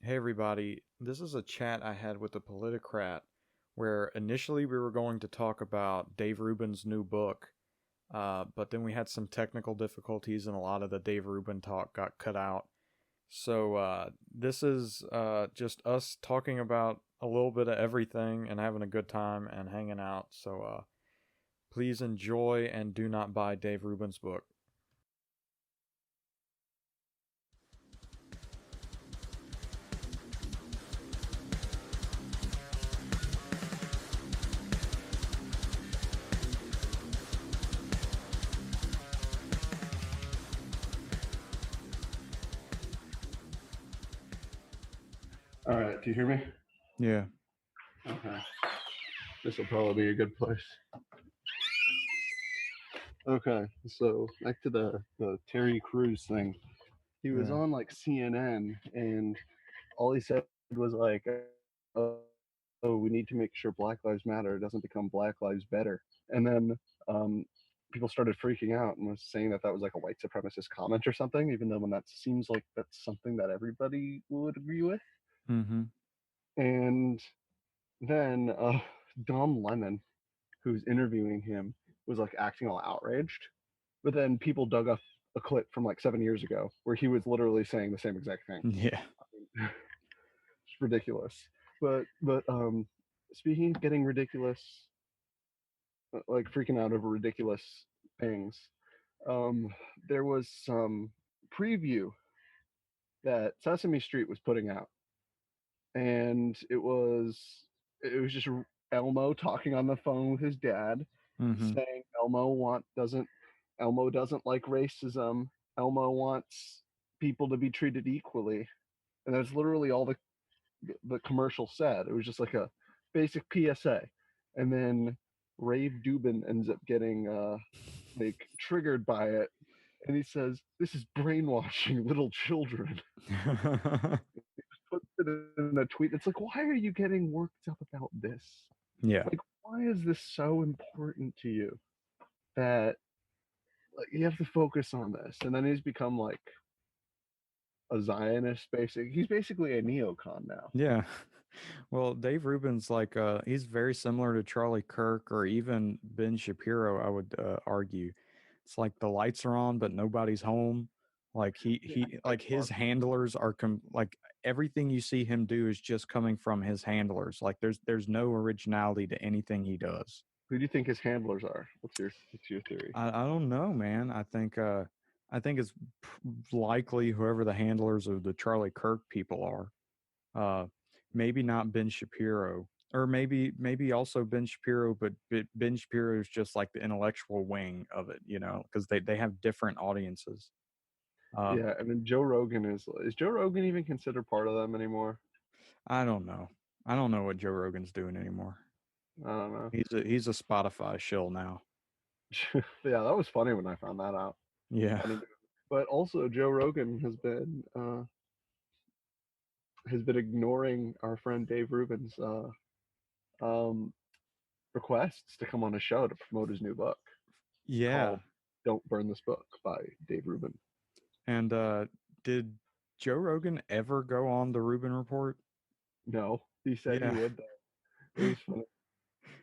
Hey everybody, this is a chat I had with the Politicrat where initially we were going to talk about Dave Rubin's new book, but then we had some technical difficulties and a lot of the Dave Rubin talk got cut out. So this is just us talking about a little bit of everything and having a good time and hanging out. So please enjoy and do not buy Dave Rubin's book. All right, do you hear me? Yeah. Okay. This will probably be a good place. Okay, so back to the Terry Crews thing. He was Yeah. on like CNN, and all he said was like, "Oh, we need to make sure Black Lives Matter doesn't become Black Lives Better." And then um, people started freaking out and was saying that that was like a white supremacist comment or something, even though when that seems like that's something that everybody would agree with. Mm-hmm. And then Don Lemon, who's interviewing him, was like acting all outraged. But then people dug up a clip from like 7 years ago where he was literally saying the same exact thing. Yeah. It's ridiculous. But speaking of getting ridiculous, like freaking out over ridiculous things, um, there was some preview that Sesame Street was putting out, and it was just Elmo talking on the phone with his dad, Mm-hmm. saying Elmo doesn't like racism. Elmo wants people to be treated equally, and that's literally all the commercial said. It was just like a basic PSA, and then Rave Dubin ends up getting like triggered by it, and he says, "This is brainwashing little children." Puts it in a tweet. It's like, why are you getting worked up about this? Yeah. Like, why is this so important to you that like you have to focus on this? And then he's become like a Zionist, basic. He's basically a neocon now. Yeah. Well, Dave Rubin's like he's very similar to Charlie Kirk or even Ben Shapiro, I would argue. It's like the lights are on but nobody's home. Like Yeah, he like like his handlers are like everything you see him do is just coming from his handlers. Like there's no originality to anything he does. who do you think his handlers are? What's your theory? I don't know, man. I think it's likely whoever the handlers of the Charlie Kirk people are. Uh, maybe not Ben Shapiro, or maybe also Ben Shapiro, but Ben Shapiro is just like the intellectual wing of it, because they have different audiences. Uh, Yeah, and then Joe Rogan is Joe Rogan even considered part of them anymore? I don't know. I don't know what Joe Rogan's doing anymore. I don't know. He's a Spotify shill now. Yeah, that was funny when I found that out. Yeah. I didn't, but also Joe Rogan has been ignoring our friend Dave Rubin's um, requests to come on a show to promote his new book Yeah. called "Don't Burn This Book" by Dave Rubin. And did Joe Rogan ever go on the Rubin Report? No, he said he Yeah. would though. It was funny,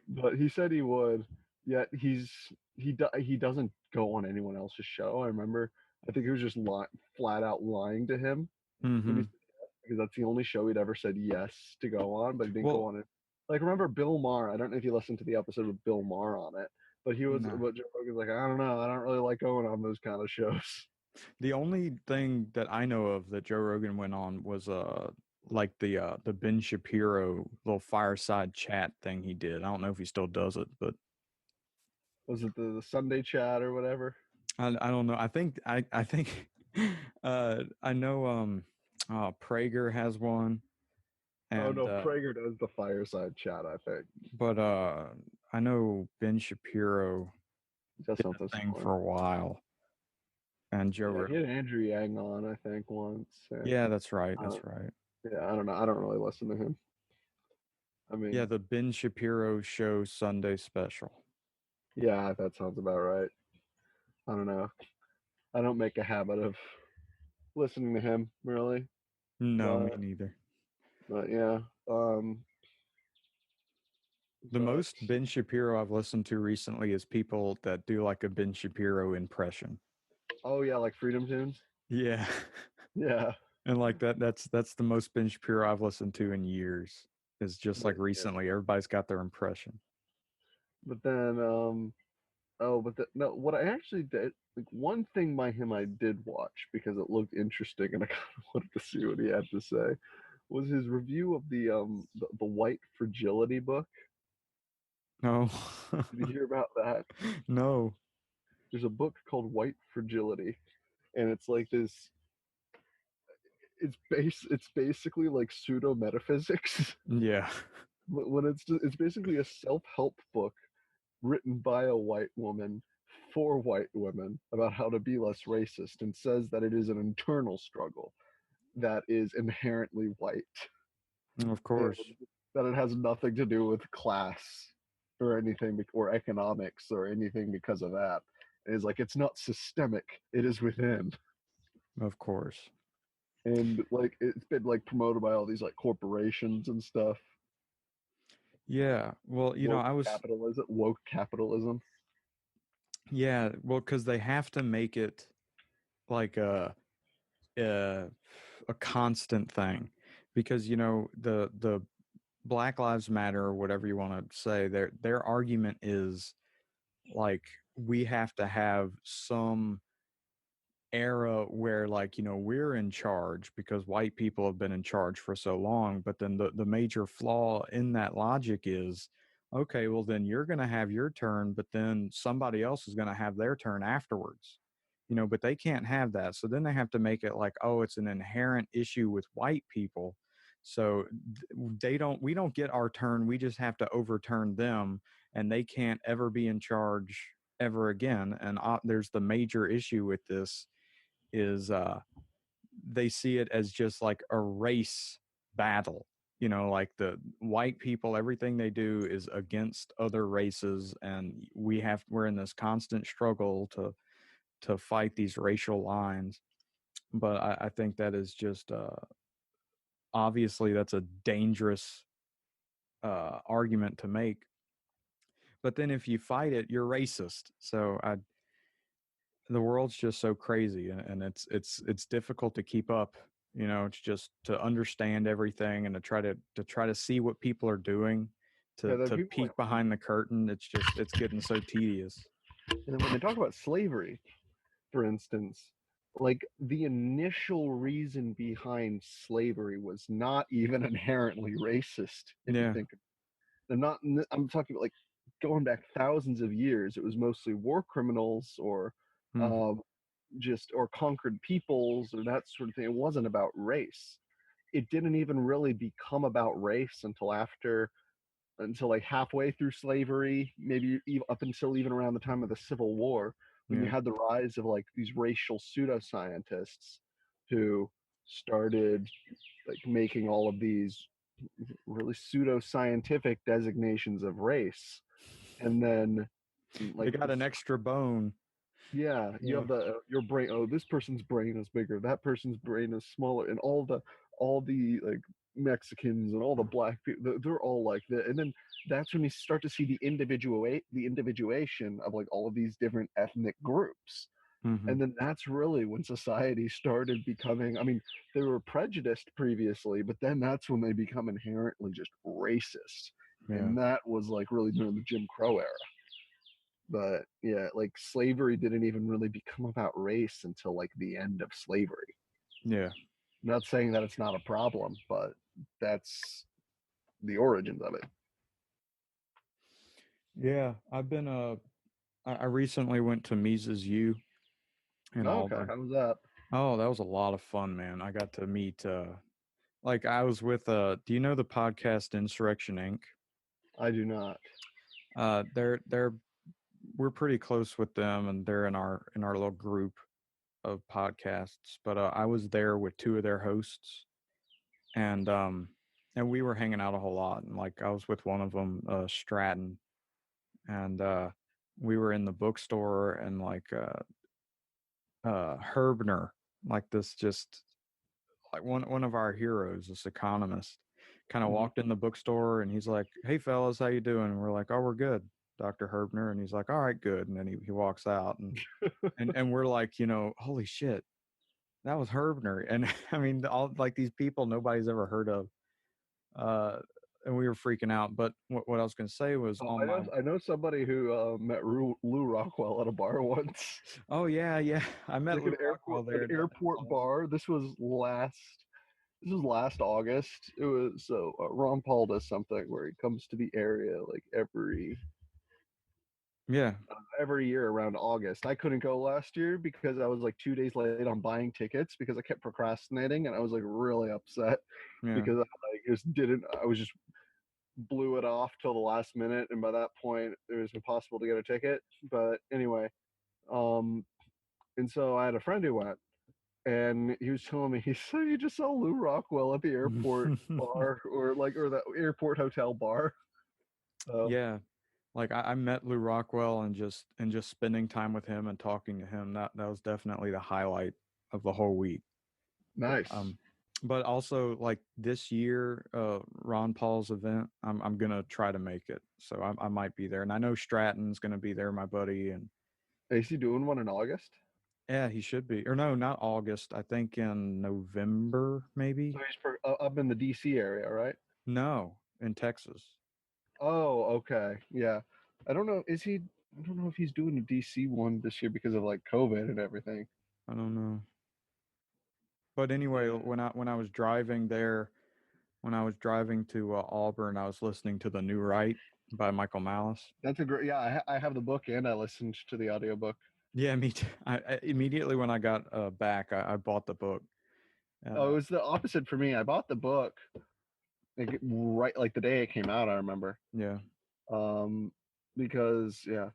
but he said he would. Yet he doesn't go on anyone else's show. I remember. I think he was just flat out lying to him when he Mm-hmm. said yes, because that's the only show he'd ever said yes to go on, but he didn't go Well, on it. Like remember Bill Maher? I don't know if you listened to the episode with Bill Maher on it, but no. Joe Rogan's like, I don't know, I don't really like going on those kind of shows. The only thing that I know of that Joe Rogan went on was like the Ben Shapiro little fireside chat thing he did. I don't know if he still does it, but Was it the Sunday chat or whatever? I don't know. I think I know Prager has one Oh and no, Prager does the fireside chat, I think. but I know Ben Shapiro He does did something the thing similar. for a while and Joe Yeah, he Rogan. had Andrew Yang on, I think, once. And Yeah, that's right. uh, That's right. yeah, I don't know. I don't really listen to him. I Yeah, mean, the Ben Shapiro show Sunday special. yeah, that sounds about right. I don't know. I don't make a habit of listening to him really, No, me but neither. But yeah, The but most Ben Shapiro I've listened to recently is people that do like a Ben Shapiro impression. oh yeah, like Freedom Tunes. Yeah. Yeah, And like that's the most Ben Shapiro I've listened to in years. Is just but like yeah, recently everybody's got their impression. but then oh, but no, what I actually did, like one thing by him I did watch because it looked interesting and I kind of wanted to see what he had to say, was his review of the White Fragility book. No. Did you hear about that? No. There's a book called White Fragility, and it's like this. It's basically like pseudo metaphysics, Yeah. but when it's basically a self help book written by a white woman for white women about how to be less racist, and says that it is an internal struggle that is inherently white, Of and course. that it has nothing to do with class or anything or economics or anything because of that. It's like it's not systemic, it is within. Of course. And like it's been like promoted by all these like corporations and stuff. Yeah. Well, Woke I was capitalism, woke capitalism. yeah, well cuz they have to make it like a a constant thing because the Black Lives Matter or whatever you want to say, their argument is like we have to have some era where like we're in charge because white people have been in charge for so long, but then the major flaw in that logic is okay, well then you're going to have your turn, but then somebody else is going to have their turn afterwards, but they can't have that. So then they have to make it like, oh, it's an inherent issue with white people, so we don't get our turn, we just have to overturn them, and they can't ever be in charge ever again. And there's the major issue with this is they see it as just like a race battle. Like the white people, everything they do is against other races, and we're in this constant struggle to fight these racial lines. But I think that is just obviously that's a dangerous argument to make. But then if you fight it, you're racist. So the world's just so crazy, and it's difficult to keep up. It's just to understand everything and to try to see what people are doing, Yeah, to then to people like, peek behind the curtain. It's getting so tedious. and then when they talk about slavery, for instance, like the initial reason behind slavery was not even inherently racist. If you Yeah. think, I'm not, I'm talking about like going back thousands of years. It was mostly war criminals or Hmm. um, just or conquered peoples or that sort of thing. It wasn't about race. It didn't even really become about race until like halfway through slavery, maybe up until even around the time of the Civil War, when you Yeah. had the rise of like these racial pseudoscientists who started like making all of these really pseudoscientific designations of race, and then They like got an extra bone. yeah, you Yeah. have the your brain. Oh, this person's brain is bigger. That person's brain is smaller, and all the like Mexicans and all the black people, they're all like that. And then that's when you start to see the individuation of like all of these different ethnic groups. Hmm. And then that's really when society started becoming. I mean, they were prejudiced previously, but then that's when they become inherently just racist, Yeah. and that was like really during the Jim Crow era. But yeah, like slavery didn't even really become about race until like the end of slavery. Yeah. I'm not saying that it's not a problem, but that's the origins of it. Yeah. I recently went to Mises U in Okay, Auburn. how was that? Oh, that was a lot of fun, man. I got to meet like I was with do you know the podcast Insurrection Inc? I do not. They're we're pretty close with them, and they're in our little group of podcasts. But I was there with two of their hosts, and we were hanging out a whole lot. And like I was with one of them, Stratton, and we were in the bookstore, and like Herbner, like this just like one of our heroes, this economist. kind of Mhm. walked in the bookstore, and he's like, "Hey fellas, how you doing?" And we're like, "Oh, we're good, Dr. Herbner." And he's like, "All right, good." And then he walks out, and we're like, holy shit, that was Herbner. And I mean, all like these people nobody's ever heard of. Uh, and we were freaking out. But what I was going to say was Oh, on my, I know somebody who met Lou Rockwell at a bar once, oh yeah, yeah, I met like Lou Rockwell an there. That was airport awesome. bar. This was last August. It was so Ron Paul does something where he comes to the area like Yeah. every year around August. I couldn't go last year because I was like 2 days late on buying tickets because I kept procrastinating, and I was like really upset Yeah. because I like just didn't. I was just blew it off till the last minute, and by that point it was impossible to get a ticket. But anyway, um, and so I had a friend who went, and he was telling me, he said you just saw Lou Rockwell at the airport bar or the airport hotel bar. So Yeah. Like I met Lou Rockwell, and just spending time with him and talking to him, that was definitely the highlight of the whole week. nice. Um, but also like this year, Ron Paul's event, I'm gonna try to make it, so I might be there, and I know Stratton's gonna be there, my buddy, and Is he doing one in August? yeah, he should be, or no, not August. I think in November, So maybe. he's up in the DC area, right? No, in Texas. Oh, okay. Yeah. I don't know. I don't know if he's doing a DC one this year because of like COVID and everything. I don't know. But anyway, Yeah. when I was driving there, when I was driving to Auburn, I was listening to The New Right by Michael Malice. That's a great, yeah. I have the book and I listened to the audiobook. Yeah, me too. I immediately when I got back, I bought the book. Oh, it Uh, was the opposite for me. I bought the book like right like the day it came out, I remember. yeah, Um, because yeah.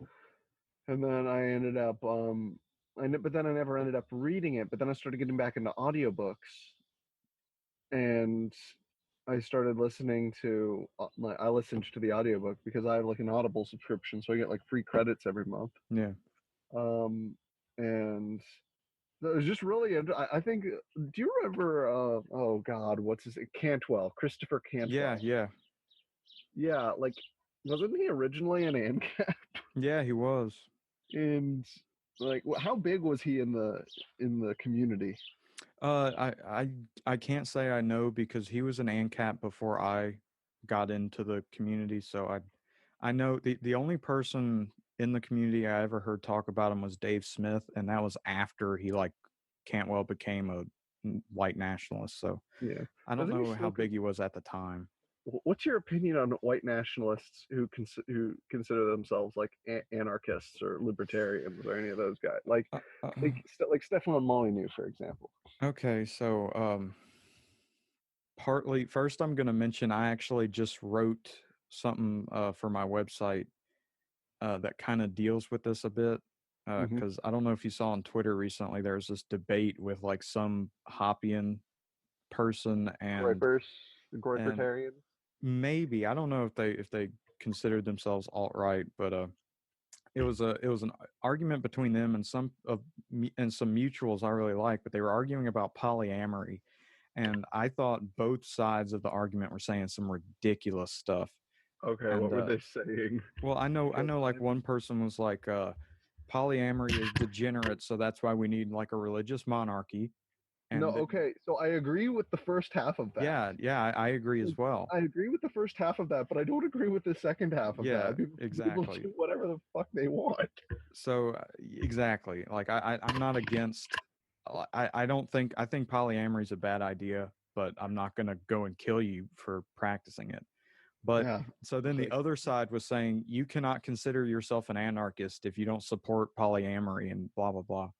And then I ended up but then I never ended up reading it, but then I started getting back into audiobooks, and I started listening to I listened to the audiobook because I have like an Audible subscription, so I get like free credits every month. yeah, Um, and it was just really I think. Do you remember? Oh God, what's his Cantwell? Christopher yeah, Cantwell. yeah, Yeah, like wasn't he originally an ANCAP? yeah. He was. And like, how big was he in the community? I can't say I know because he was an ANCAP before I got into the community. So I know the only person in the community I ever heard talk about him was Dave Smith, and that was after he like Cantwell became a white nationalist. So Yeah, I don't doesn't he know how still? big he was at the time. What's your opinion on white nationalists who consider themselves like anarchists or libertarians or any of those guys? Uh, uh, Like Stefan Molyneux, for example. okay, so partly first I'm going to mention I actually just wrote something for my website that kind of deals with this a bit Hmm. because I don't know if you saw on Twitter recently there's this debate with like some Hoppian person Groypers, and Groypertarians. maybe I don't know if they considered themselves alt right, but it was an argument between them and some mutuals I really like, but they were arguing about polyamory, and I thought both sides of the argument were saying some ridiculous stuff. Okay, And what were they saying? well, I know like Outline. one person was like polyamory is degenerate, so that's why we need like a religious monarchy. No, And then, okay, so I agree with the first half of that. yeah, yeah, I agree as well. I agree with the first half of that, but I don't agree with the second half of Yeah, that. People should be able to exactly. do whatever the fuck they want. So exactly, like I'm not against. I don't think I think polyamory is a bad idea, but I'm not gonna go and kill you for practicing it. But Yeah, so then it's the like other side was saying you cannot consider yourself an anarchist if you don't support polyamory and blah blah blah.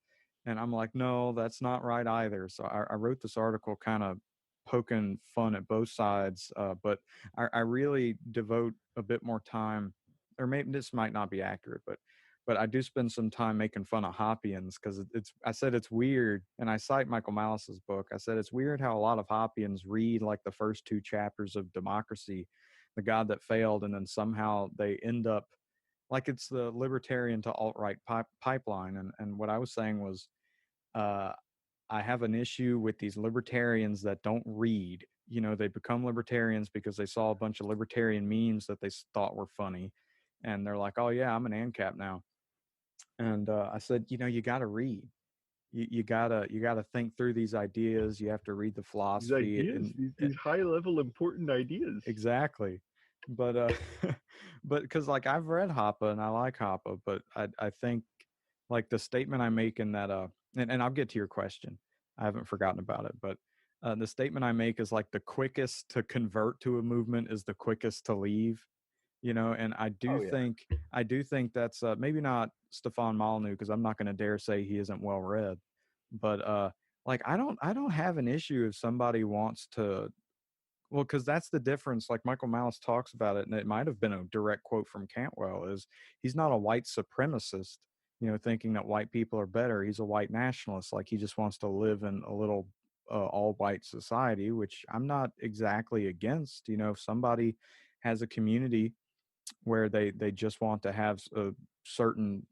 And I'm like, no, that's not right either. So I wrote this article kind of poking fun at both sides, but I really devote a bit more time, or maybe this might not be accurate, but I do spend some time making fun of Hoppians because it's. I said it's weird, and I cite Michael Malice's book. I said it's weird how a lot of Hoppians read like the first two chapters of Democracy, the God that failed, and then somehow they end up like it's the libertarian to alt right pipeline. And what I was saying was, uh, I have an issue with these libertarians that don't read they become libertarians because they saw a bunch of libertarian memes that they thought were funny, and they're like, "Oh yeah, I'm an ANCAP now." And I said, you got to read. You gotta think through these ideas. You have to read the These philosophy ideas, and these high level important ideas. exactly. But but because like I've read Hoppe and I like Hoppe, but I think like the statement I make in that and I'll get to your question. I haven't forgotten about it, but the statement I make is like the quickest to convert to a movement is the quickest to leave. And Oh yeah. I do think that's maybe not Stefan Molyneux, because I'm not going to dare say he isn't well read, but like I don't have an issue if somebody wants to. Well, because that's the difference. Like Michael Malice talks about it, and it might have been a direct quote from Cantwell, is he's not a white supremacist, thinking that white people are better. He's a white nationalist. Like he just wants to live in a little all white society, which I'm not exactly against. If somebody has a community where they just want to have a certain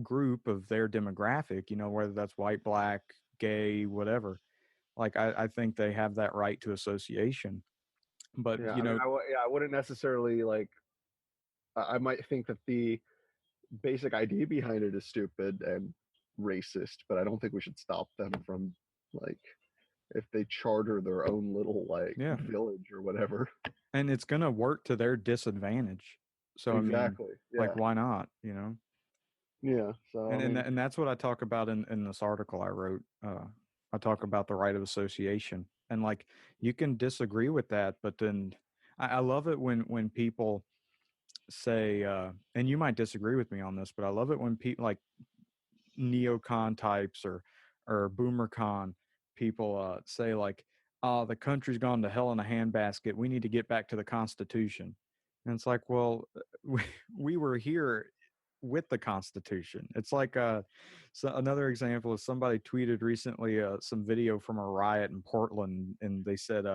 group of their demographic, whether that's white, black, gay, whatever. Like I think they have that right to association. But Yeah, I mean, yeah, I wouldn't necessarily like. I might think that the basic idea behind it is stupid and racist, but I don't think we should stop them from like if they charter their own little like yeah, village or whatever. and it's gonna work to their disadvantage. So I mean, Exactly. like Yeah. why not? Yeah. So I mean, And that's what I talk about in this article I wrote. I talk about the right of association, and like you can disagree with that, but then I love it when people say, and you might disagree with me on this, but I love it when people like neocon types or boomercon people say like, "Oh, the country's gone to hell in a handbasket. We need to get back to the Constitution." And it's like, well, we were here with the Constitution. It's like so another example is somebody tweeted recently some video from a riot in Portland, and they said,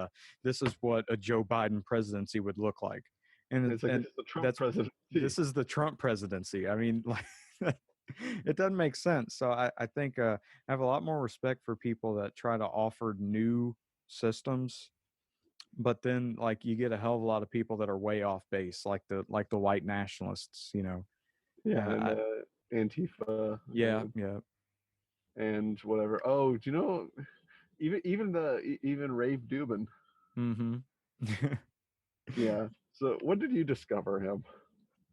"This is what a Joe Biden presidency would look like," it's like this and is the Trump that's presidency. this is the Trump presidency. I mean, like it doesn't make sense. So I think I have a lot more respect for people that try to offer new systems, but then like you get a hell of a lot of people that are way off base, like the white nationalists. Yeah, and I, Antifa yeah, yeah. and whatever. Oh, do you know even Rave Dubin? Mm-hmm. Yeah. So when did you discover him?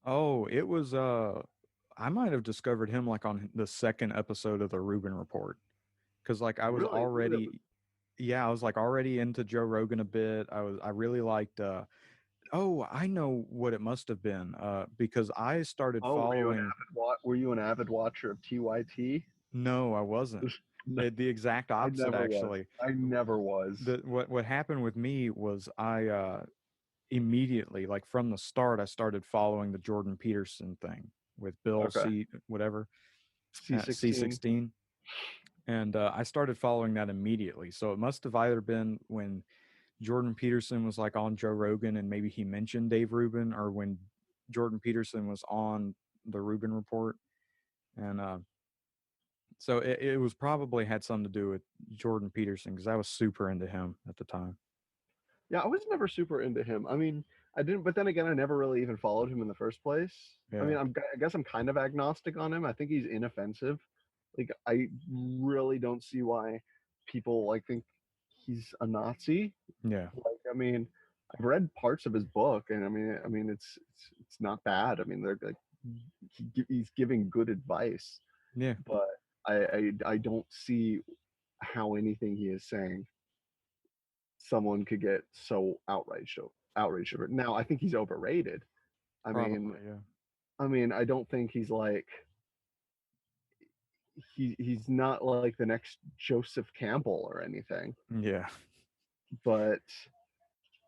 Oh, it was I might have discovered him like on the second episode of the Rubin Report, because like I was Really? already, yeah, I was like already into Joe Rogan a bit. I really liked oh, I know what it must have been. Because I started Oh, following. were you an avid watcher of TYT? No, I wasn't. No, The exact I opposite, never was. actually. I never was. What happened with me was I immediately, like from the start, I started following the Jordan Peterson thing with Bill Okay. C whatever C16. C16, and I started following that immediately. So it must have either been when Jordan Peterson was like on Joe Rogan and maybe he mentioned Dave Rubin, or when Jordan Peterson was on the Rubin Report. And so it was probably had something to do with Jordan Peterson, because I was super into him at the time. Yeah, I was never super into him. I mean, I didn't, but then again, I never really even followed him in the first place. I Yeah. mean, I guess I'm kind of agnostic on him. I think he's inoffensive. Like, I really don't see why people like think he's a Nazi. Yeah. Like, I mean, I've read parts of his book, and I mean, it's not bad. I mean, they're like he's giving good advice, Yeah. but I don't see how anything he is saying someone could get so outraged over it. Now I think he's overrated. I mean, Probably. Yeah. I don't think he's like he's not like the next Joseph Campbell or anything. Yeah. But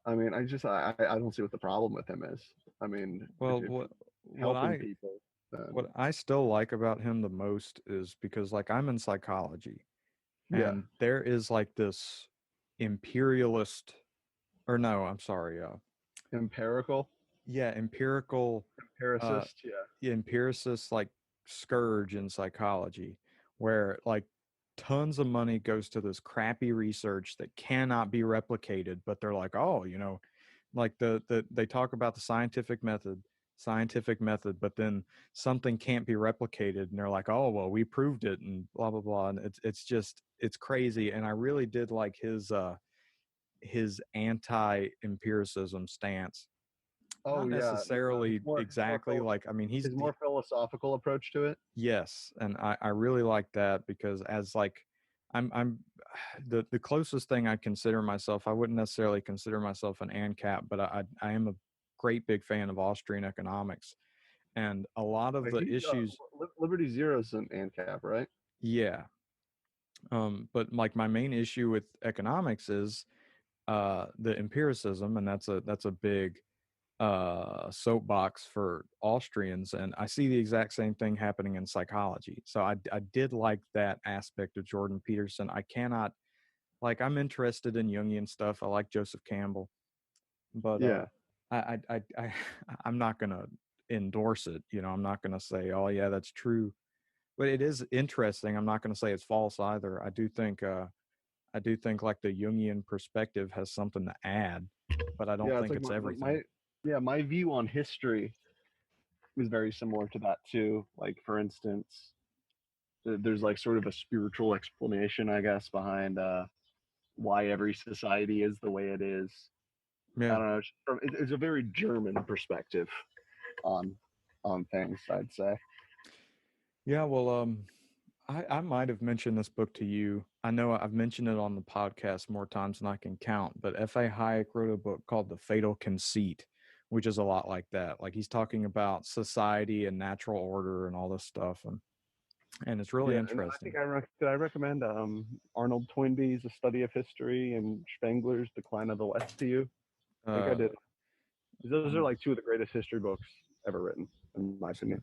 I mean, I don't see what the problem with him is. I mean, Well, if what he's what helping I people, then what I still like about him the most is because like I'm in psychology, yeah, and there is like this imperialist, or no, I'm sorry, empirical, yeah, empirical uh empiricist, yeah, empiricist like scourge in psychology, where like tons of money goes to this crappy research that cannot be replicated, but they're like, oh, like they talk about the scientific method, but then something can't be replicated and they're like, oh well, we proved it and blah blah blah, and it's crazy. And I really did like his anti-empiricism stance. Oh Not yeah, necessarily exactly like, I mean, his more philosophical approach to it. yes, and I really like that because as like I'm the closest thing I consider myself, I wouldn't necessarily consider myself an ANCAP, but I am a great big fan of Austrian economics, and a lot of Wait, the issues. Liberty Zero is an ANCAP, right? Yeah, but like my main issue with economics is the empiricism, and that's a big soapbox for Austrians, and I see the exact same thing happening in psychology. So I did like that aspect of Jordan Peterson. I cannot, like, I'm interested in Jungian stuff. I like Joseph Campbell, but Yeah, I I'm not gonna endorse it. I'm not gonna say, oh yeah, that's true, but it is interesting. I'm not gonna say it's false either. I do think like the Jungian perspective has something to add, but I don't yeah. It's think like it's everything. my view on history is very similar to that too. Like for instance, there's like sort of a spiritual explanation, I guess, behind why every society is the way it is. I Yeah. don't know. It's a very German perspective on things, I'd say. Yeah, well, I might have mentioned this book to you. I know I've mentioned it on the podcast more times than I can count, but F.A. Hayek wrote a book called The Fatal Conceit, which is a lot like that. Like he's talking about society and natural order and all this stuff, and it's really Yeah, and I interesting. think did I recommend Arnold Toynbee's A Study of History and Spengler's Decline of the West to you? I think I Uh, did. Those are I'm, like two of the greatest history books ever written, in my opinion.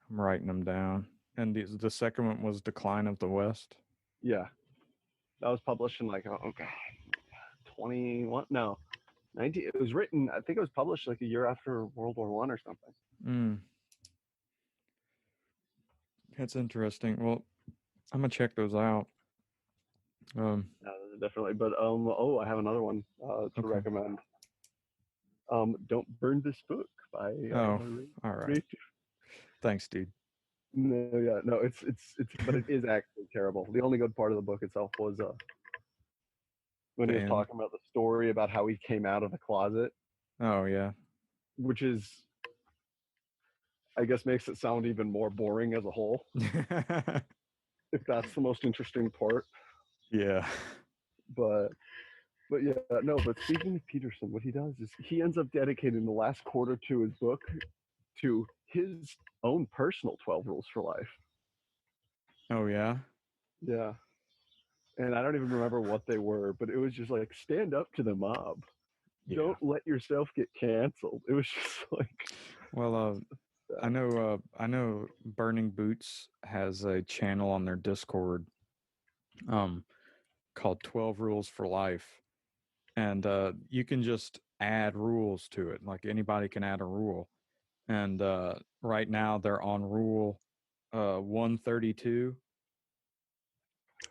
I'm writing them down. And the second one was Decline of the West. Yeah, that was published in like oh god, 21 no 19. It was written. I think it was published like a year after World War One or something. Mm, that's interesting. Well, I'm gonna check those out. Um, Definitely. But oh, I have another one to okay. recommend. Don't Burn This Book by Oh, all right. Rave. Thanks, dude. No, yeah, no, but it is actually terrible. The only good part of the book itself was when The he was end. talking about the story about how he came out of the closet, Oh yeah. which is, I guess, makes it sound even more boring as a whole. If that's the most interesting part, Yeah. but yeah, no. But speaking of Peterson, what he does is he ends up dedicating the last quarter to his book to his own personal 12 rules for life. Oh yeah. Yeah. And I don't even remember what they were, but it was just like stand up to the mob. Yeah. Don't let yourself get canceled. It was just like Well, I know Burning Boots has a channel on their Discord um called 12 Rules for Life, and you can just add rules to it. Like anybody can add a rule. And right now they're on rule 132,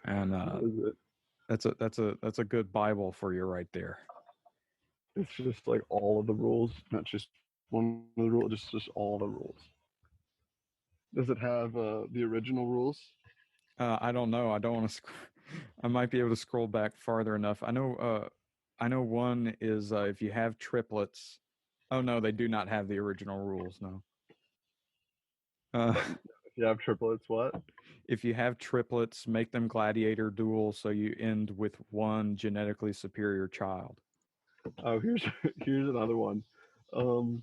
and what is it? that's a good Bible for you right there. It's just like all of the rules, not just one of the rules, just all the rules. Does it have the original rules? I don't know. I don't want to. I might be able to scroll back farther enough. I know. I know one is if you have triplets. Oh no, they do not have the original rules. No. Uh, If you have triplets, what? if you have triplets, make them gladiator duels so you end with one genetically superior child. Oh, here's here's another one. Um,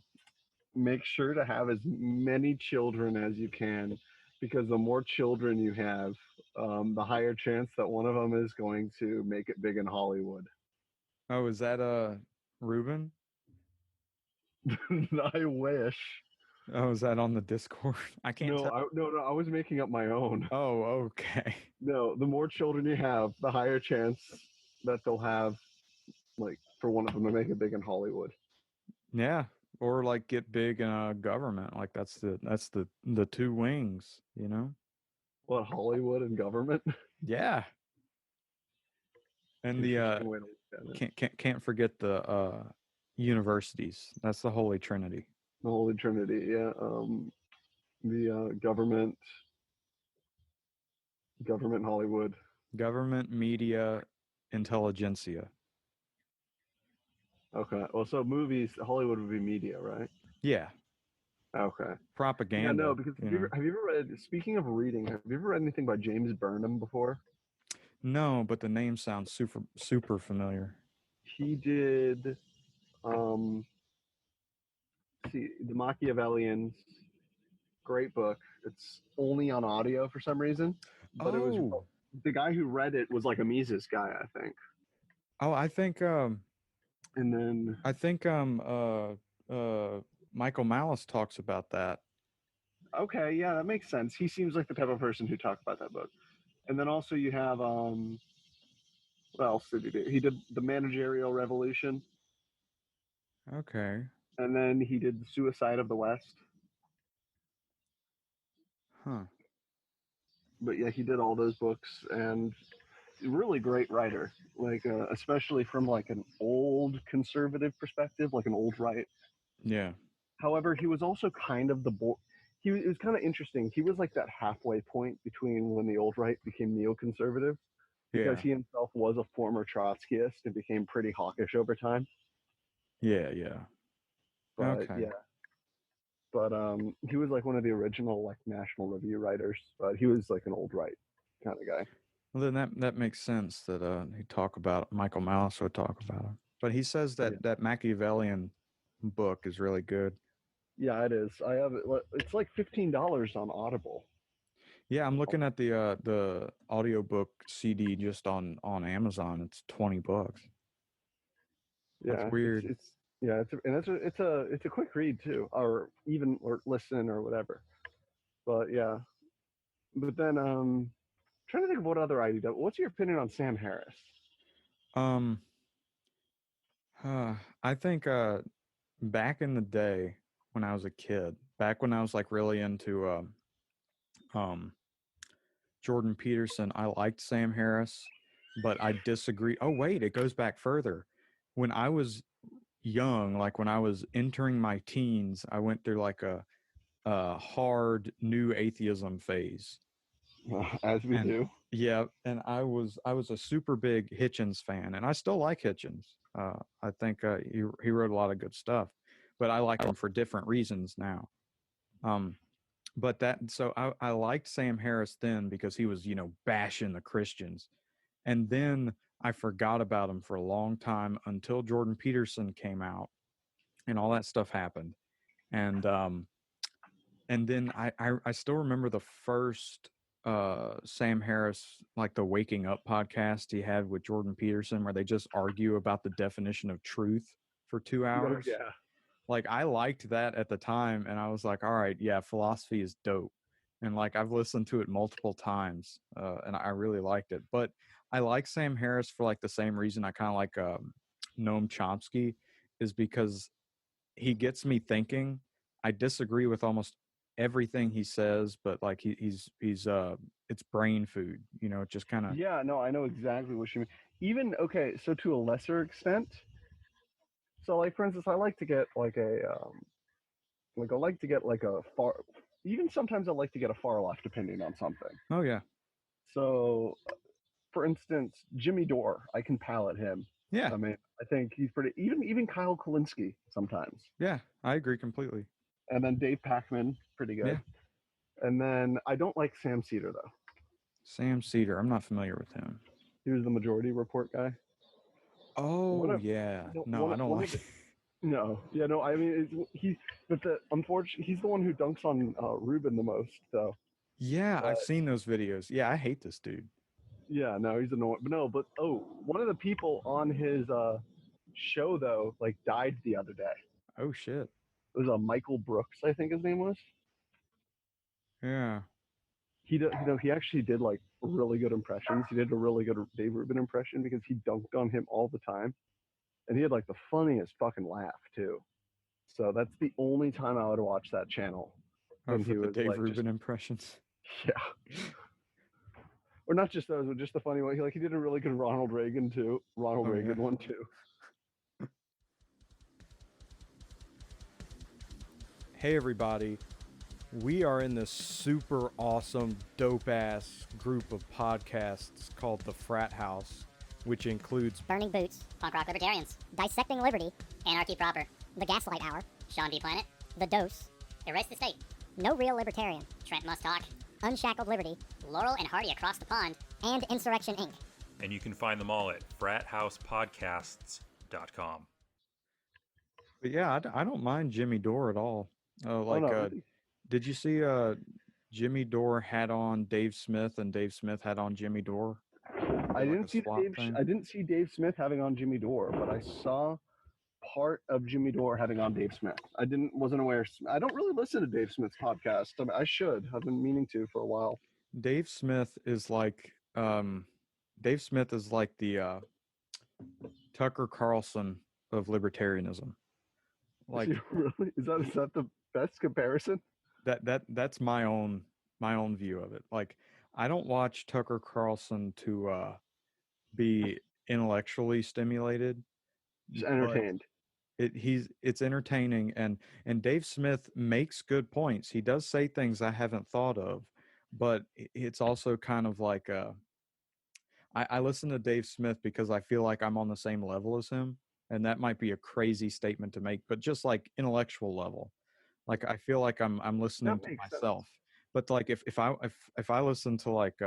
Make sure to have as many children as you can, because the more children you have, the higher chance that one of them is going to make it big in Hollywood. Oh, is that Ruben? I wish. Oh, is that on the Discord? I can't No, tell. no. I was making up my own. Oh, okay. No, the more children you have, the higher chance that they'll have, like, for one of them to make it big in Hollywood. Yeah, or like get big in a government. Like that's the two wings. What, Hollywood and government? Yeah, and the Interesting way to look at it. can't forget the universities. That's the holy trinity. The Holy Trinity, yeah. The government, Hollywood. Government, media, intelligentsia. Okay, well, so movies, Hollywood would be media, right? Yeah, Okay. Yeah, no, propaganda. because You know. have you ever read? Speaking of reading, have you ever read anything by James Burnham before? No, but the name sounds super familiar. He did. Um, see, the Machiavellians, great book. It's only on audio for some reason, but it was Oh, the guy who read it was like a Mises guy, I think. oh, And then I think uh Michael Malice talks about that. okay, yeah, that makes sense. He seems like the type of person who talked about that book. And then also you have what else did he do? He did the Managerial Revolution, Okay. and then he did the Suicide of the West. Huh. But yeah, he did all those books, and really great writer. Like especially from like an old conservative perspective, like an old right. Yeah. However, he was also kind of it was kind of interesting. He was like that halfway point between when the old right became neoconservative, because Yeah. he himself was a former Trotskyist and became pretty hawkish over time. Yeah, yeah. But Okay. yeah, but he was like one of the original like National Review writers. But he was like an old right kind of guy. Well, then that makes sense that he talk about Michael Malice would talk about him. But he says But yeah, that Machiavellian book is really good. yeah, it is. I have it. It's like $15 on Audible. Yeah, I'm looking at the audiobook CD just on Amazon. It's $20. That's Yeah, weird. it's yeah, it's a quick read too, or even or listen or whatever. But yeah, but then trying to think of what other IDW. What's your opinion on Sam Harris? Um, I think back in the day when I was a kid, back when I was like really into um Jordan Peterson, I liked Sam Harris, but I disagree. Oh wait, it goes back further. When I was young, like when I was entering my teens, I went through like a hard new atheism phase. As we And do. yeah, and I was a super big Hitchens fan, and I still like Hitchens. I think he wrote a lot of good stuff, but I like him for different reasons now. Um, but that so I liked Sam Harris then because he was bashing the Christians, and then I forgot about him for a long time until Jordan Peterson came out and all that stuff happened, and then I still remember the first Sam Harris, like the Waking Up podcast he had with Jordan Peterson, where they just argue about the definition of truth for two Oh hours. yeah. Like I liked that at the time, and I was like, all right, yeah, philosophy is dope. And like I've listened to it multiple times, and I really liked it. But I like Sam Harris for like the same reason I kind of like Noam Chomsky, is because he gets me thinking. I disagree with almost everything he says, but like he's it's brain food, it just kind of. Yeah, no, I know exactly what you mean. Even okay, so to a lesser extent, so like for instance, I like to get like I like to get like a far even sometimes I like to get a far left opinion on something. Oh yeah. So for instance, Jimmy Dore, I can palate him. Yeah. I mean, I think he's pretty even Kyle Kalinske sometimes. Yeah, I agree completely. And then Dave Packman, pretty Yeah. good. And then I don't like Sam Cedar though. Sam Cedar, I'm not familiar with him. He was the Majority Report guy. One Oh of yeah, no, no, I don't one of like. the no, yeah, no. I mean, but the unfortunately, he's the one who dunks on Ruben the most, though. Yeah, But I've seen those videos. Yeah, I hate this dude. yeah, no, he's annoying. But no, but oh, one of the people on his show though, like died the other day. Oh shit. It was Michael Brooks, I think his name was. Yeah. He actually did like really good impressions. He did a really good Dave Rubin impression because he dunked on him all the time, and he had like the funniest fucking laugh too. So that's the only time I would watch that channel Oh, when for he the was Dave like just Rubin impressions. yeah. or not just those, but just the funny one. He did a really good Ronald Reagan too. Ronald Oh yeah. Reagan one too. Hey everybody. We are in this super awesome, dope ass group of podcasts called the Frat House, which includes Burning Boots, Punk Rock Libertarians, Dissecting Liberty, Anarchy Proper, The Gaslight Hour, Sean B. Planet, The Dose, Erase the State, No Real Libertarian, Trent Must Talk, Unshackled Liberty, Laurel and Hardy Across the Pond, and Insurrection Inc. And you can find them all at frathousepodcasts.com. But yeah, I don't mind Jimmy Dore at all. Really? Did you see Jimmy Dore had on Dave Smith and Dave Smith had on Jimmy Dore? I didn't see Dave Smith having on Jimmy Dore, but I saw part of Jimmy Dore having on Dave Smith. Wasn't aware. I don't really listen to Dave Smith's podcast. I mean, I should. I've been meaning to for a while. Dave Smith is like the Tucker Carlson of libertarianism. Like, really? Is that the best comparison? That's my own view of it. Like, I don't watch Tucker Carlson to be intellectually stimulated. Just entertained. It's entertaining, and Dave Smith makes good points. He does say things I haven't thought of, but it's also kind of like I listen to Dave Smith because I feel like I'm on the same level as him. And that might be a crazy statement to make, but just like intellectual level, like I feel like I'm listening to myself. Sense. But like if I listen to like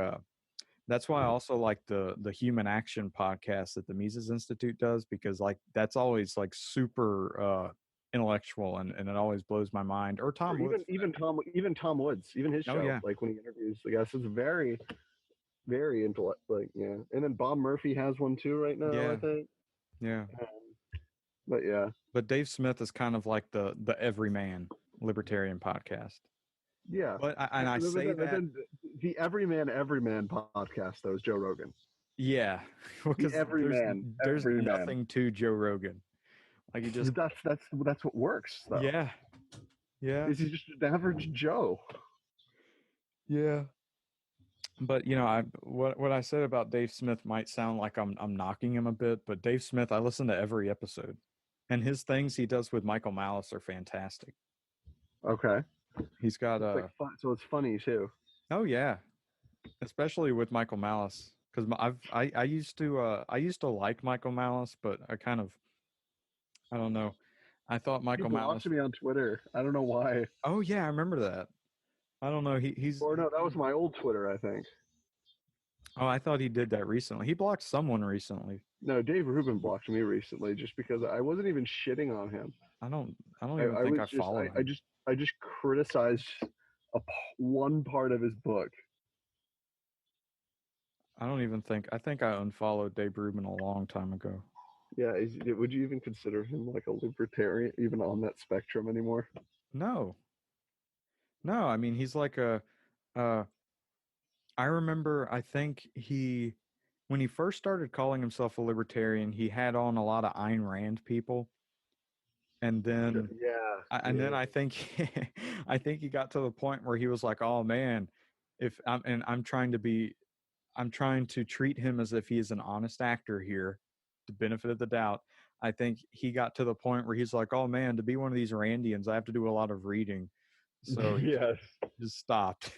that's why I also like the Human Action podcast that the Mises Institute does, because like that's always like super intellectual and it always blows my mind. Or Tom Woods, even Tom Woods, even his show, like when he interviews the guests, it's very very intellect. Like and then Bob Murphy has one too right now. I think. Yeah. But yeah. But Dave Smith is kind of like the everyman libertarian podcast. Yeah. But I say that the everyman podcast though is Joe Rogan. Yeah. Because there's nothing to Joe Rogan. Like he just that's what works though. Yeah. Yeah. He's just an average Joe. Yeah. But what I said about Dave Smith might sound like I'm knocking him a bit, but Dave Smith, I listen to every episode. And his things he does with Michael Malice are fantastic. Okay. He's got so it's funny too. Oh yeah, especially with Michael Malice, because I used to like Michael Malice, but I don't know. I thought Michael Malice. He blocked me on Twitter. I don't know why. Oh yeah, I remember that. I don't know. He's. Or no, that was my old Twitter, I think. Oh, I thought he did that recently. He blocked someone recently. No, Dave Rubin blocked me recently just because I wasn't even shitting on him. I don't even think I followed him. I just criticized one part of his book. I think I unfollowed Dave Rubin a long time ago. Yeah, would you even consider him like a libertarian, even on that spectrum anymore? No, I mean he's like I remember, I think when he first started calling himself a libertarian, he had on a lot of Ayn Rand people. And then, then I think he got to the point where he was like, oh man, I'm trying to treat him as if he is an honest actor here, the benefit of the doubt. I think he got to the point where he's like, oh man, to be one of these Randians, I have to do a lot of reading. So he just stopped.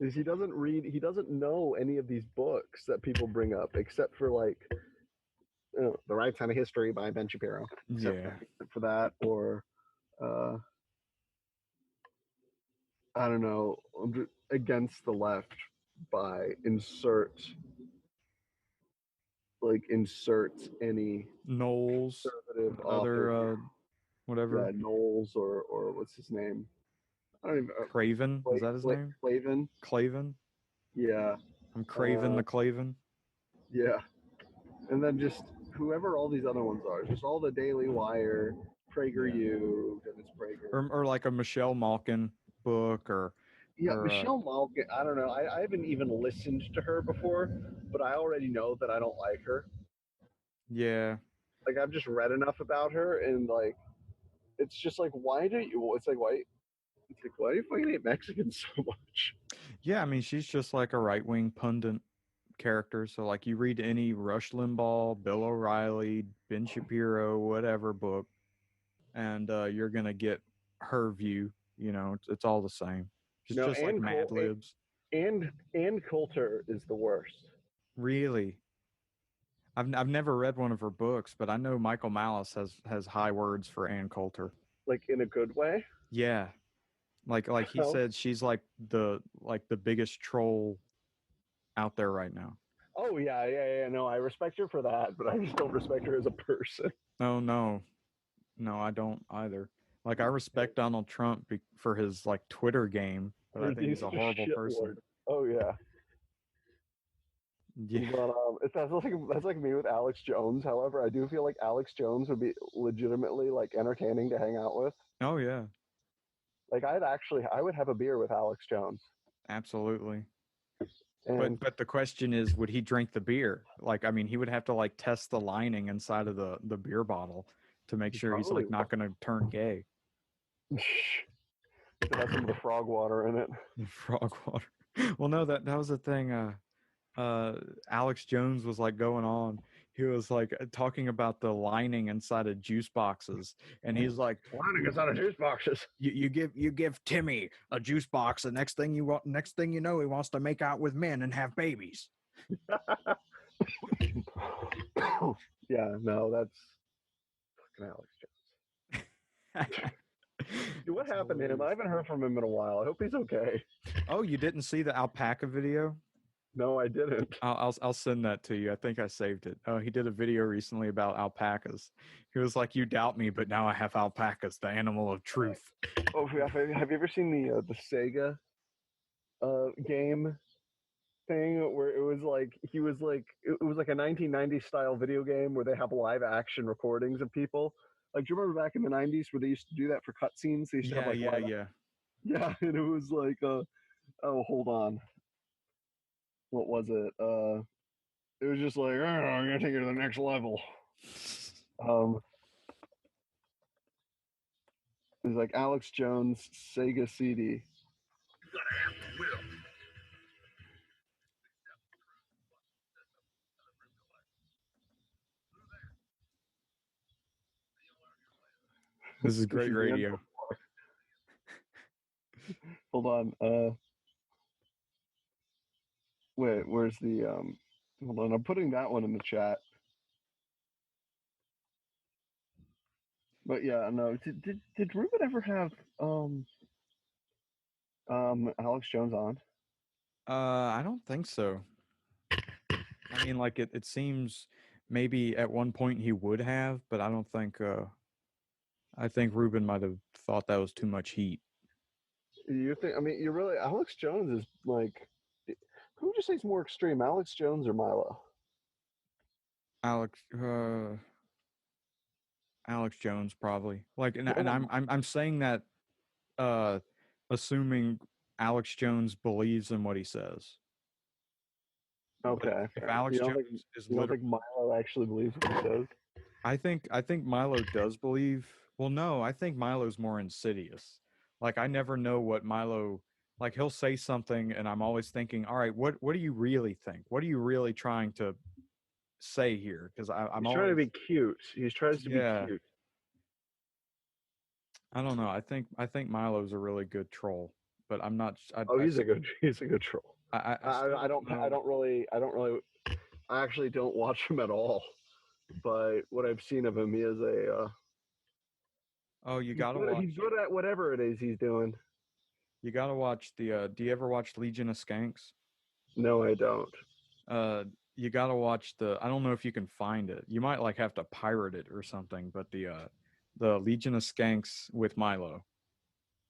He doesn't know any of these books that people bring up, except for like The Right Side of History by Ben Shapiro. Except for that, or I don't know, Against the Left by insert any Knowles, other author, whatever. Yeah, Knowles or what's his name? I don't even. Craven, is that his name? Clavin. Yeah. I'm Craven the Clavin. Yeah. And then just whoever all these other ones are, just all the Daily Wire, PragerU, Dennis Prager. Or like a Michelle Malkin book or Michelle Malkin, I don't know. I haven't even listened to her before, but I already know that I don't like her. Yeah. Like I've just read enough about her and like it's just like why do you fucking hate Mexicans so much? Yeah, I mean she's just like a right-wing pundit. characters. So like you read any Rush Limbaugh, Bill O'Reilly, Ben Shapiro, whatever book, and you're gonna get her view. You know, it's all the same. It's No, just like Mad Libs. and Coulter is the worst. Really, I've never read one of her books, but I know Michael Malice has high words for Ann Coulter. Like in a good way. Yeah, like he Oh. said, she's like the biggest troll out there right now. Oh yeah. No, I respect her for that, but I just don't respect her as a person. Oh no, I don't either. Like I respect Donald Trump for his like Twitter game, but I think he's a horrible person. Oh yeah. Yeah. But that's like me with Alex Jones. However, I do feel like Alex Jones would be legitimately like entertaining to hang out with. Oh yeah. Like I would have a beer with Alex Jones. Absolutely. And But the question is, would he drink the beer? Like, I mean, he would have to like test the lining inside of the beer bottle to make sure he's like not going to turn gay. it has some of the frog water in it. Frog water. Well, no, that was the thing. Alex Jones was like going on. He was like talking about the lining inside of juice boxes, and he's like, "Lining inside of juice boxes." You give Timmy a juice box. The next thing you know, he wants to make out with men and have babies. Yeah, no, that's fucking Alex Jones. Dude, what happened to him? I haven't heard from him in a while. I hope he's okay. Oh, you didn't see the alpaca video? No, I didn't. I'll send that to you. I think I saved it. Oh, he did a video recently about alpacas. He was like, "You doubt me, but now I have alpacas, the animal of truth." Oh, have you ever seen the Sega game thing where it was like it was like a 1990s style video game where they have live action recordings of people? Like, do you remember back in the 90s where they used to do that for cutscenes? They used to have like yeah, and it was like oh, hold on. What was it? It was just like, oh, I'm gonna take it to the next level. It was like Alex Jones Sega CD. This is great radio. Hold on. Wait, where's the hold on, I'm putting that one in the chat. But yeah, no. Did Ruben ever have Alex Jones on? I don't think so. I mean, like it seems maybe at one point he would have, but I don't think I think Ruben might have thought that was too much heat. You think? I mean, you really Alex Jones is like, who would you say is more extreme, Alex Jones or Milo? Alex Jones probably. Like, and I'm saying that assuming Alex Jones believes in what he says. Okay. If Alex Jones is you don't think Milo actually believes what he says? I think Milo does believe. Well, no, I think Milo's more insidious. Like I never know what Milo, like he'll say something and I'm always thinking, all right, what do you really think? What are you really trying to say here? Because I'm He's trying to be cute. He's trying to be cute. I don't know. I think Milo's a really good troll, but I'm not. He's a good troll. I actually don't watch him at all. But what I've seen of him, he is a. You gotta watch. He's good at whatever it is he's doing. You gotta watch the. Do you ever watch Legion of Skanks? No, I don't. You gotta watch the. I don't know if you can find it. You might like have to pirate it or something. But the Legion of Skanks with Milo.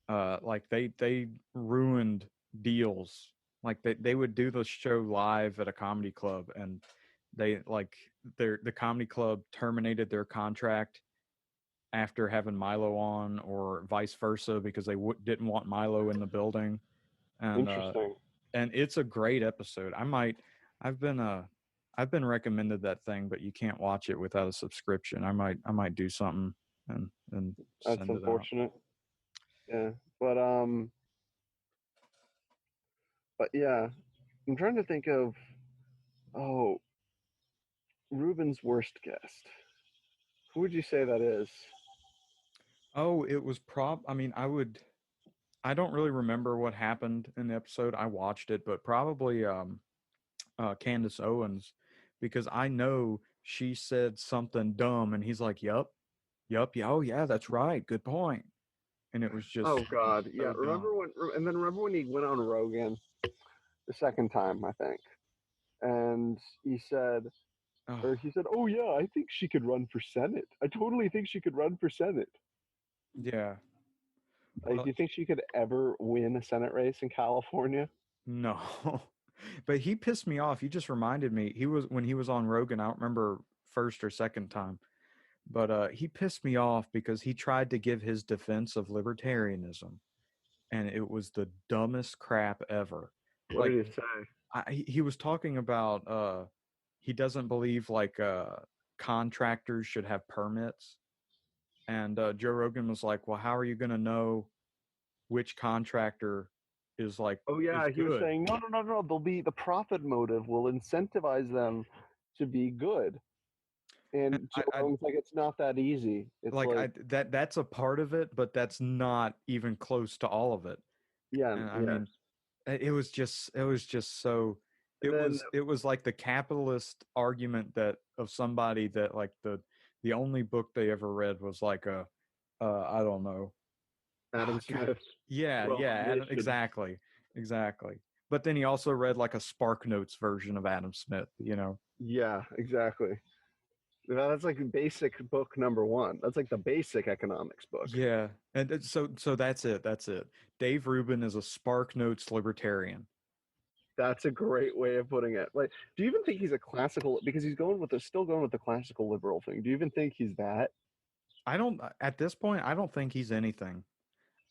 Like they ruined deals. Like they would do the show live at a comedy club, and they like the comedy club terminated their contract after having Milo on, or vice versa, because they didn't want Milo in the building. And interesting. And it's a great episode. I've been recommended that thing, but you can't watch it without a subscription. I might do something and that's send unfortunate. Yeah, but yeah, I'm trying to think of Oh, Ruben's worst guest. Who would you say that is? Oh, it was I mean, I don't really remember what happened in the episode. I watched it, but probably Candace Owens, because I know she said something dumb, and he's like, "Yup, yup, yeah, oh yeah, that's right, good point." And it was just Oh God, yeah. so dumb. Remember when he went on Rogan the second time, I think, and Oh, he said, "Oh yeah, I think she could run for Senate. I totally think she could run for Senate." yeah. Like, Well, do you think she could ever win a Senate race in California? no. But he pissed me off. You just reminded me. He was when he was on Rogan, I don't remember first or second time, but he pissed me off because he tried to give his defense of libertarianism, and it was the dumbest crap ever. What Like did he say? he was talking about he doesn't believe like contractors should have permits, and Joe Rogan was like, "Well, how are you going to know which contractor is like Oh is yeah, he was good?" saying, no, no, no, no. They'll be the profit motive will incentivize them to be good. And And Joe I Rogan's like, it's not that easy. It's like like, that's a part of it, but that's not even close to all of it. yeah, And I yeah. mean, it was just so And then it was like the capitalist argument that of somebody that like the only book they ever read was like a I don't know. Adam Oh, God. Smith, Yeah, yeah, Prohibition. exactly. Exactly. But then he also read like a Spark Notes version of Adam Smith, you know. Yeah, exactly. That's like basic book number one. That's like the basic economics book. Yeah. And so that's it. That's it. Dave Rubin is a Spark Notes libertarian. That's a great way of putting it. Like, do you even think he's a classical? Because he's still going with the classical liberal thing. Do you even think he's that? I don't at this point I don't think he's anything.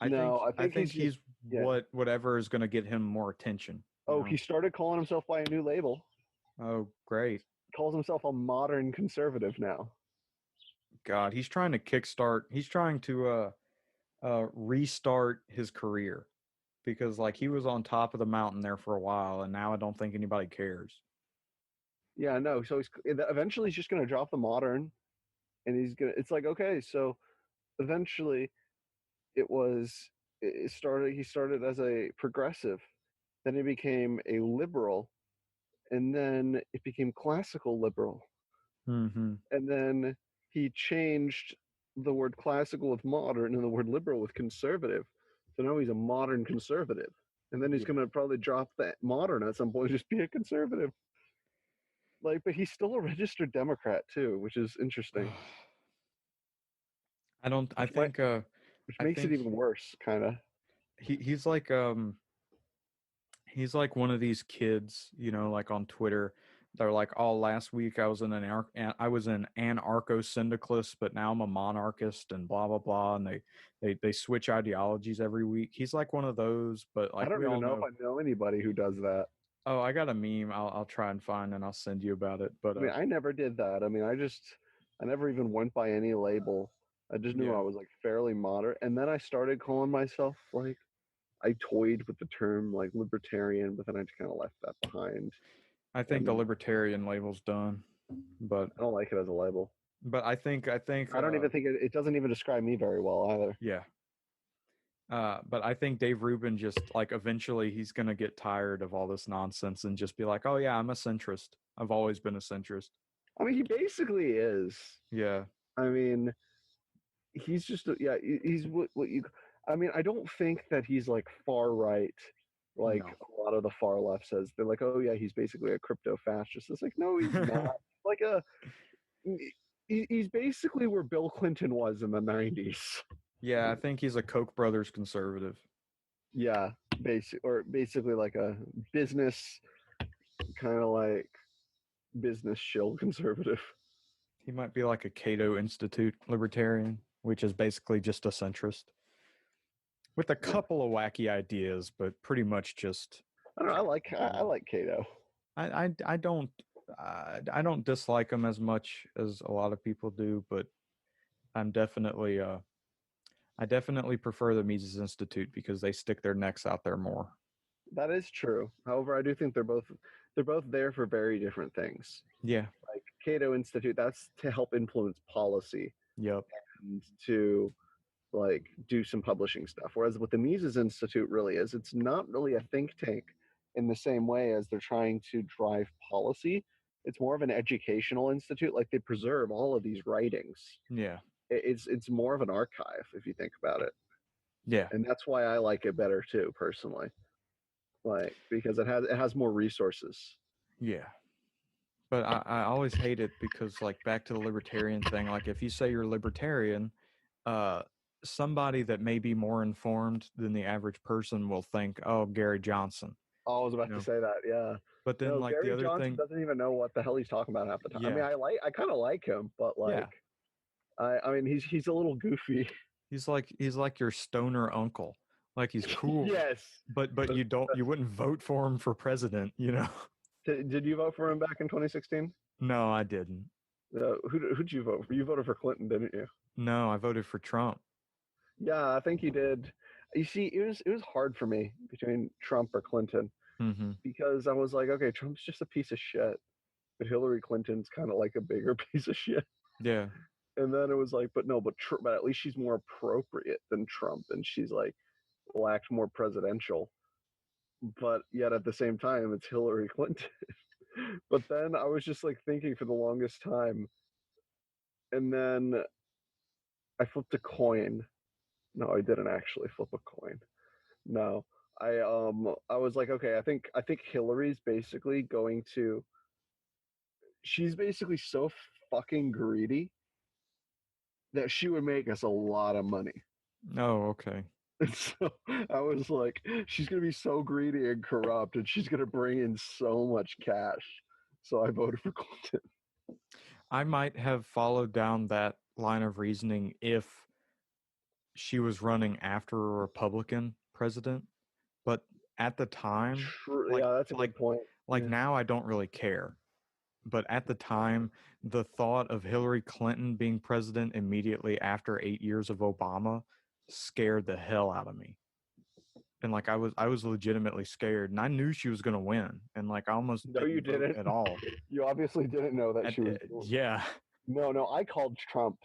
No, I I think think he's just he's yeah. whatever is going to get him more attention, you Oh, know. he started calling himself by a new label. Oh, great. Calls himself a modern conservative now. God, he's trying to restart his career because like he was on top of the mountain there for a while and now I don't think anybody cares. Yeah, no. So eventually he's just gonna drop the modern, and he's gonna. It's like, okay, so eventually it was it started. He started as a progressive, then he became a liberal, and then it became classical liberal, Mhm. and then he changed the word classical with modern and the word liberal with conservative. So now he's a modern conservative. And then he's Yeah. going to probably drop that modern at some point and just be a conservative. Like, but he's still a registered Democrat too, which is interesting. I don't Which might which I makes it think even worse, kind of. he's like one of these kids, you know, like on Twitter. They're like, "Oh, last week I was an anarcho-syndicalist, but now I'm a monarchist," and blah blah blah. And they switch ideologies every week. He's like one of those, but I like don't we even all know if know. I know anybody who does that. Oh, I got a meme. I'll try and find and I'll send you about it. But I mean, I never did that. I mean, I never even went by any label. I just knew I yeah, was like fairly moderate. And then I started calling myself like, I toyed with the term like libertarian, but then I just kind of left that behind. I think the And libertarian label's done. But I don't like it as a label. I think I don't even think it doesn't even describe me very well either. yeah. But I think Dave Rubin just like eventually he's gonna get tired of all this nonsense and just be like, "Oh yeah, I'm a centrist. I've always been a centrist." I mean, he basically is. Yeah, I mean, he's just yeah. He's what you. I mean, I don't think that he's like far right, like no. a lot of the far left says. They're like, oh yeah, he's basically a crypto fascist. It's like, no, he's not. Like a, he's basically where Bill Clinton was in the '90s. Yeah, I think he's a Koch brothers conservative. Yeah, basically like a business kind of like business shill conservative. He might be like a Cato Institute libertarian, which is basically just a centrist with a Yeah. couple of wacky ideas, but pretty much just. I don't know. I like Cato. I don't I don't dislike him as much as a lot of people do, but I'm definitely I definitely prefer the Mises Institute because they stick their necks out there more. That is true. However, I do think they're both there for very different things. Yeah. Like Cato Institute, that's to help influence policy Yep. and to like do some publishing stuff. Whereas what the Mises Institute really is, it's not really a think tank in the same way as they're trying to drive policy. It's more of an educational institute. Like they preserve all of these writings. Yeah. It's more of an archive if you think about it. Yeah. And that's why I like it better too, personally. Like because it has more resources. Yeah. But I always hate it because, like, back to the libertarian thing, like, if you say you're a libertarian, somebody that may be more informed than the average person will think, oh, Gary Johnson. Oh, I was about to say that, yeah. But then, No, like, Gary the other Johnson thing, doesn't even know what the hell he's talking about half the time. I mean, yeah, I kind of like him, but like, I mean, he's a little goofy. he's like your stoner uncle. Like, he's cool, Yes. but you wouldn't vote for him for president, you know? Did you vote for him back in 2016? No, I didn't. Who'd you vote for? You voted for Clinton, didn't you? No, I voted for Trump. Yeah, I think you did. You see, it was hard for me between Trump or Clinton Mm-hmm. because I was like, okay, Trump's just a piece of shit, but Hillary Clinton's kind of like a bigger piece of shit. Yeah. And then it was like, but at least she's more appropriate than Trump, and she's like, will act more presidential. But yet at the same time, it's Hillary Clinton. But then I was just like thinking for the longest time, and then I flipped a coin. No, I didn't actually flip a coin. No, I was like, okay, I think Hillary's basically going to. She's basically so fucking greedy that she would make us a lot of money. Oh, okay. And so I was like, she's gonna be so greedy and corrupt, and she's gonna bring in so much cash. So I voted for Clinton. I might have followed down that line of reasoning if she was running after a Republican president, but at the time, like, Yeah, that's a good point. Like, Yeah. now I don't really care. But at the time, the thought of Hillary Clinton being president immediately after 8 years of Obama scared the hell out of me. And like I was legitimately scared, and I knew she was going to win, and like I almost No, you vote didn't at all. You obviously didn't know that she was. Yeah. No, I called Trump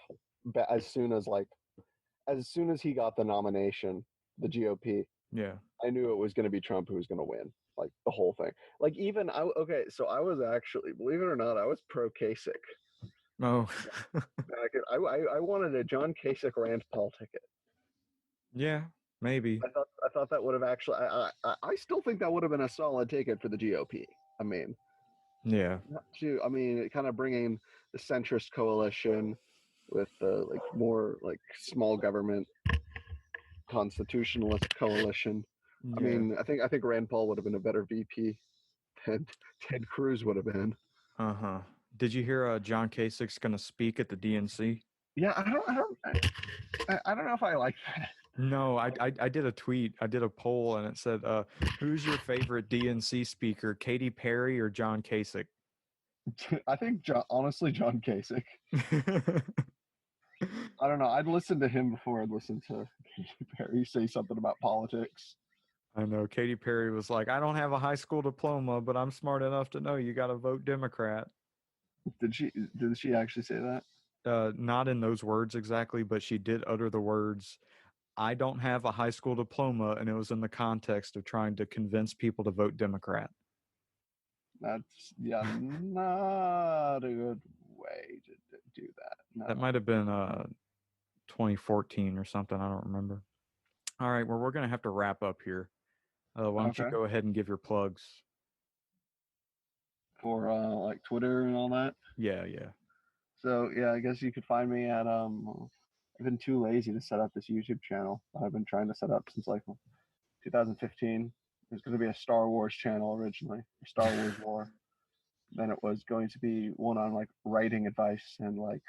as soon as he got the nomination, the GOP. Yeah. I knew it was going to be Trump who was going to win, like the whole thing. Like even okay, so I was actually, believe it or not, I was pro Kasich. Oh. I wanted a John Kasich Rand Paul ticket. Yeah, maybe. I thought that would have actually. I still think that would have been a solid ticket for the GOP. I mean, Yeah. kind of bringing the centrist coalition with the like more like small government constitutionalist coalition. Yeah. I mean, I think Rand Paul would have been a better VP than Ted Cruz would have been. Uh-huh. Did you hear John Kasich's going to speak at the DNC? Yeah, I don't know if I like that. No, I did a tweet. I did a poll, and it said, who's your favorite DNC speaker, Katy Perry or John Kasich? I think, honestly, John Kasich. I don't know. I'd listen to him before I'd listen to Katy Perry say something about politics. I know. Katy Perry was like, I don't have a high school diploma, but I'm smart enough to know you got to vote Democrat. Did she actually say that? Not in those words exactly, but she did utter the words, I don't have a high school diploma, and it was in the context of trying to convince people to vote Democrat. That's not a good way to do that. No. That might have been 2014 or something. I don't remember. All right, well, we're going to have to wrap up here. Why don't you go ahead and give your plugs? For like Twitter and all that? Yeah. So yeah, I guess you could find me at I've been too lazy to set up this YouTube channel that I've been trying to set up since like 2015. It was going to be a Star Wars channel originally, Star Wars lore. Then it was going to be one on like writing advice and like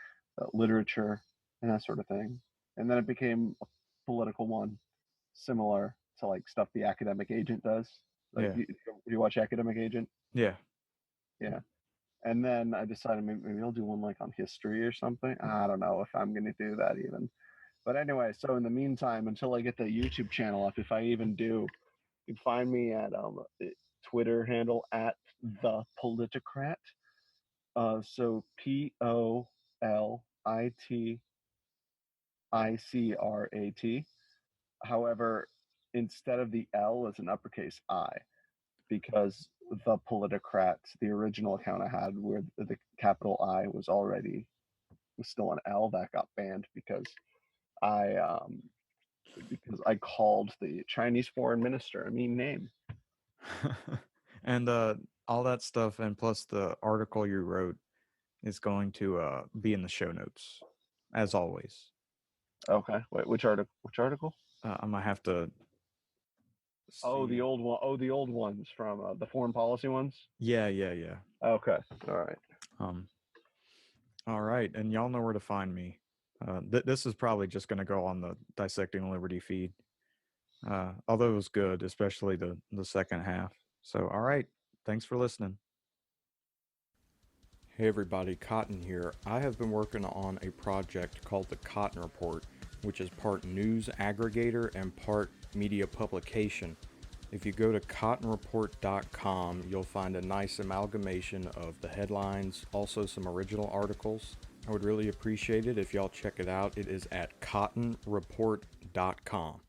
literature and that sort of thing. And then it became a political one, similar to like stuff the Academic Agent does. Like, yeah. You watch Academic Agent? Yeah. Yeah. And then I decided maybe I'll do one like on history or something. I don't know if I'm going to do that even. But anyway, so in the meantime, until I get the YouTube channel up, if I even do, you can find me at Twitter handle at the Politicrat. So POLITICRAT. However, instead of the L, it's an uppercase I, because the Politicrat, the original account I had where the capital I was still an L, that got banned because I called the Chinese foreign minister a mean name. And all that stuff, and plus the article you wrote, is going to be in the show notes, as always. Okay, wait, which article? Which article? I'm gonna have to. Oh, see. the old one. Oh, the old ones from the foreign policy ones. Yeah. Okay, all right. All right, and y'all know where to find me. This is probably just gonna go on the Dissecting Liberty feed. Although it was good, especially the second half. So, all right, thanks for listening. Hey everybody, Cotton here. I have been working on a project called the Cotton Report, which is part news aggregator and part media publication. If you go to cottonreport.com, you'll find a nice amalgamation of the headlines, also some original articles. I would really appreciate it if y'all check it out. It is at cottonreport.com.